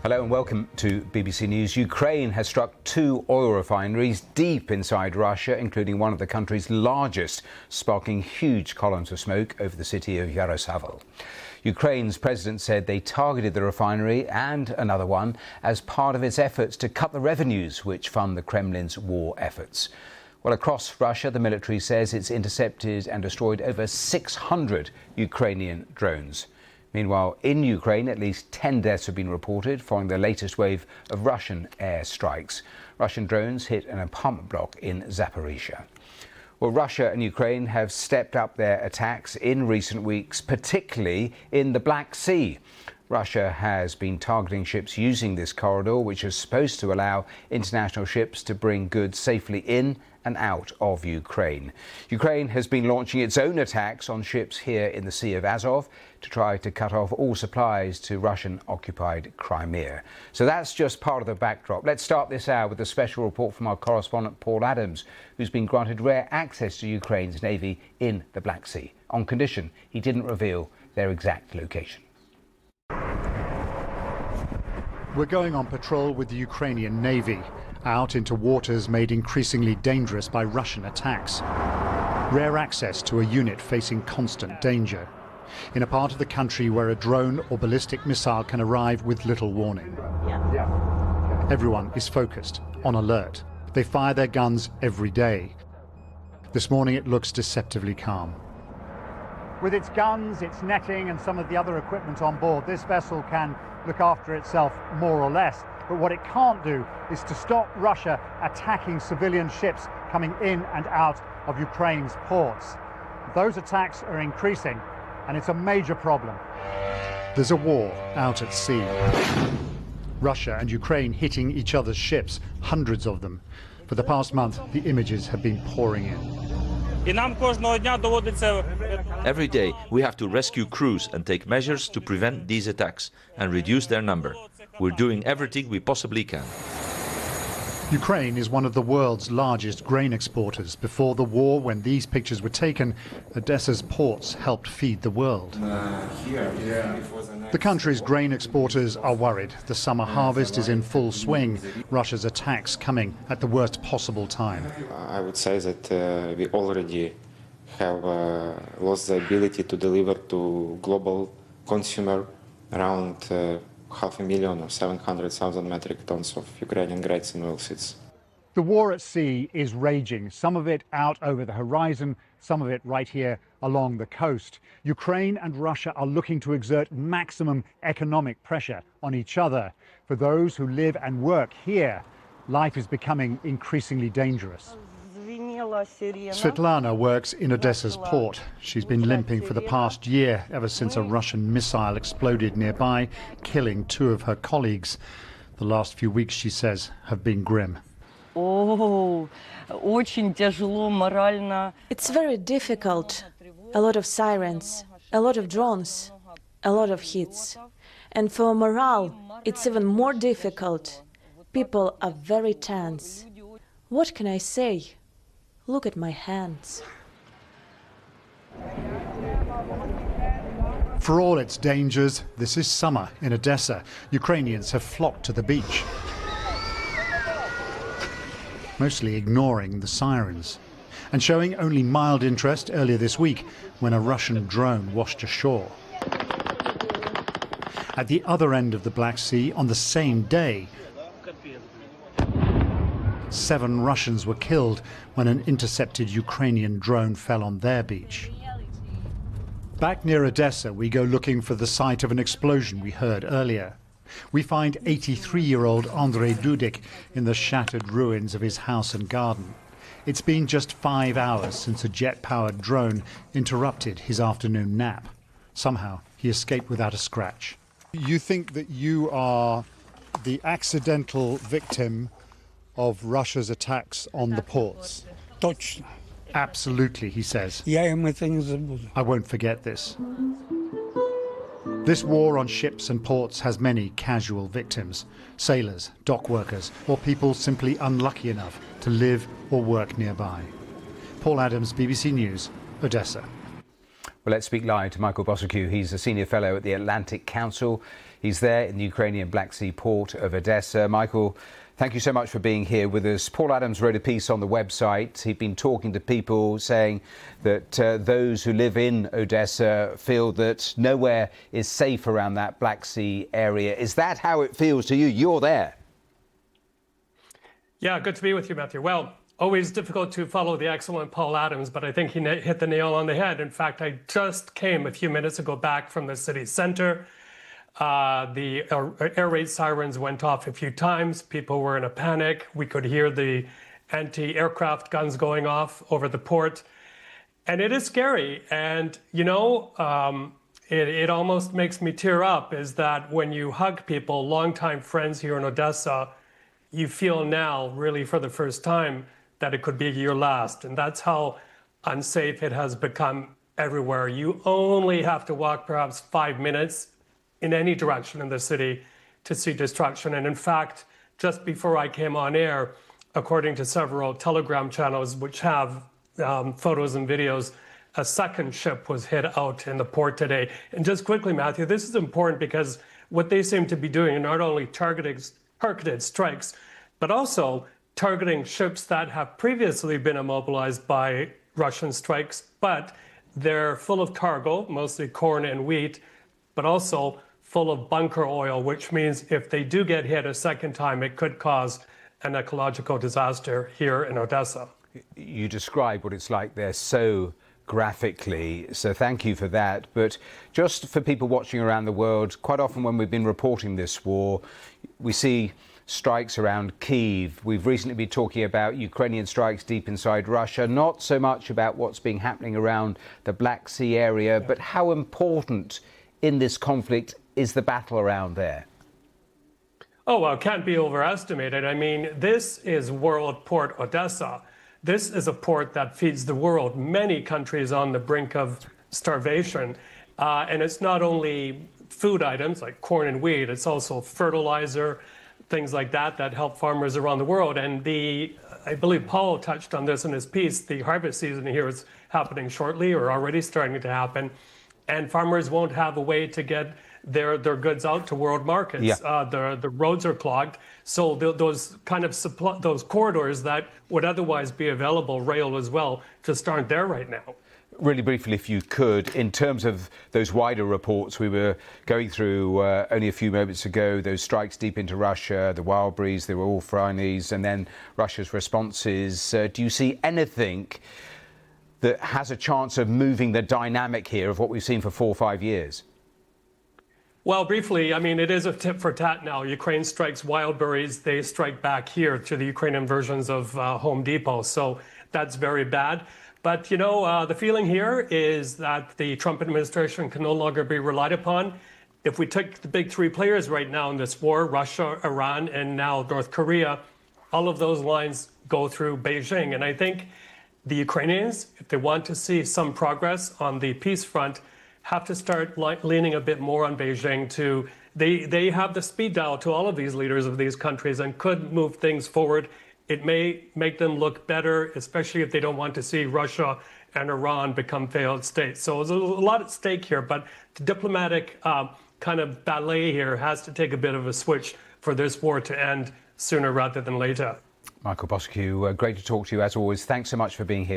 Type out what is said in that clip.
Hello and welcome to BBC News. Ukraine has struck 2 oil refineries deep inside Russia, including one of the country's largest, sparking huge columns of smoke over the city of Yaroslavl. Ukraine's president said they targeted the refinery and another one as part of its efforts to cut the revenues which fund the Kremlin's war efforts. Well, across Russia, the military says it's intercepted and destroyed over 600 Ukrainian drones. Meanwhile, in Ukraine, at least 10 deaths have been reported following the latest wave of Russian air strikes. Russian drones hit an apartment block in Zaporizhia. Well, Russia and Ukraine have stepped up their attacks in recent weeks, particularly in the Black Sea. Russia has been targeting ships using this corridor, which is supposed to allow international ships to bring goods safely in and out of Ukraine. Ukraine has been launching its own attacks on ships here in the Sea of Azov to try to cut off all supplies to Russian-occupied Crimea. So that's just part of the backdrop. Let's start this hour with a special report from our correspondent Paul Adams, who's been granted rare access to Ukraine's Navy in the Black Sea, on condition he didn't reveal their exact location. We're going on patrol with the Ukrainian Navy, out into waters made increasingly dangerous by Russian attacks. Rare access to a unit facing constant danger, in a part of the country where a drone or ballistic missile can arrive with little warning. Everyone is focused, on alert. They fire their guns every day. This morning it looks deceptively calm. With its guns, its netting and some of the other equipment on board, this vessel can look after itself more or less. But what it can't do is to stop Russia attacking civilian ships coming in and out of Ukraine's ports. Those attacks are increasing, and it's a major problem. There's a war out at sea. Russia and Ukraine hitting each other's ships, hundreds of them. For the past month, the images have been pouring in. Every day we have to rescue crews and take measures to prevent these attacks and reduce their number. We're doing everything we possibly can. Ukraine is one of the world's largest grain exporters. Before the war, when these pictures were taken, Odessa's ports helped feed the world. The country's grain exporters are worried. The summer harvest is in full swing. Russia's attacks coming at the worst possible time. I would say that we already have lost the ability to deliver to global consumer around 500,000 or 700,000 metric tons of Ukrainian grains and oilseeds. The war at sea is raging, some of it out over the horizon, some of it right here along the coast. Ukraine and Russia are looking to exert maximum economic pressure on each other. For those who live and work here, life is becoming increasingly dangerous. Svetlana works in Odessa's port. She's been limping for the past year, ever since a Russian missile exploded nearby, killing 2 of her colleagues. The last few weeks, she says, have been grim. It's very difficult. A lot of sirens, a lot of drones, a lot of hits. And for morale, it's even more difficult. People are very tense. What can I say? Look at my hands. For all its dangers, this is summer in Odessa. Ukrainians have flocked to the beach, mostly ignoring the sirens, and showing only mild interest earlier this week when a Russian drone washed ashore. At the other end of the Black Sea, on the same day, 7 Russians were killed when an intercepted Ukrainian drone fell on their beach. Back near Odessa, we go looking for the site of an explosion we heard earlier. We find 83-year-old Andrei Dudik in the shattered ruins of his house and garden. It's been just 5 hours since a jet-powered drone interrupted his afternoon nap. Somehow, he escaped without a scratch. You think that you are the accidental victim of Russia's attacks on the ports? Точно. Absolutely, he says. Я им это не забуду. I won't forget this. This war on ships and ports has many casual victims. Sailors, dock workers, or people simply unlucky enough to live or work nearby. Paul Adams, BBC News, Odessa. Well, let's speak live to Michael Bociurkiw. He's a senior fellow at the Atlantic Council. He's there in the Ukrainian Black Sea port of Odesa. Michael, thank you so much for being here with us. Paul Adams wrote a piece on the website. He'd been talking to people saying that those who live in Odesa feel that nowhere is safe around that Black Sea area. Is that how it feels to you? You're there. Yeah, good to be with you, Matthew. Well, always difficult to follow the excellent Paul Adams, but I think he hit the nail on the head. In fact, I just came a few minutes ago back from the city center. The air raid sirens went off a few times. People were in a panic. We could hear the anti-aircraft guns going off over the port. And it is scary. And, you know, it almost makes me tear up is that when you hug people, longtime friends here in Odesa, you feel now, really for the first time, that it could be your last. And that's how unsafe it has become everywhere. You only have to walk perhaps 5 minutes in any direction in the city to see destruction. And in fact, just before I came on air, according to several Telegram channels which have photos and videos, a second ship was hit out in the port today. And just quickly, Matthew, this is important because what they seem to be doing are not only targeted strikes, but also targeting ships that have previously been immobilized by Russian strikes, but they're full of cargo, mostly corn and wheat, but also full of bunker oil, which means if they do get hit a second time, it could cause an ecological disaster here in Odesa. You describe what it's like there so graphically, so thank you for that. But just for people watching around the world, quite often when we've been reporting this war, we see strikes around Kyiv. We've recently been talking about Ukrainian strikes deep inside Russia, not so much about what's been happening around the Black Sea area, but how important in this conflict is the battle around there? Oh, well, it can't be overestimated. I mean, this is world port Odesa. This is a port that feeds the world. Many countries on the brink of starvation. And it's not only food items like corn and wheat, it's also fertilizer, things like that help farmers around the world. And I believe Paul touched on this in his piece, the harvest season here is happening shortly or already starting to happen. And farmers won't have a way to get their goods out to world markets. Yeah. The roads are clogged. So those kind of those corridors that would otherwise be available, rail as well, just aren't there right now. Really briefly, if you could, in terms of those wider reports we were going through only a few moments ago, those strikes deep into Russia, the wild breeze, they were all Fridays, and then Russia's responses. Do you see anything that has a chance of moving the dynamic here of what we've seen for 4 or 5 years? Well, briefly, I mean, it is a tit for tat now. Ukraine strikes wild berries, they strike back here to the Ukrainian versions of Home Depot. So that's very bad. But, you know, the feeling here is that the Trump administration can no longer be relied upon. If we take the big three players right now in this war, Russia, Iran, and now North Korea, all of those lines go through Beijing. And I think the Ukrainians, if they want to see some progress on the peace front, have to start leaning a bit more on Beijing to, they have the speed dial to all of these leaders of these countries and could move things forward. It may make them look better, especially if they don't want to see Russia and Iran become failed states. So there's a lot at stake here, but the diplomatic kind of ballet here has to take a bit of a switch for this war to end sooner rather than later. Michael Bociurkiw, great to talk to you as always. Thanks so much for being here.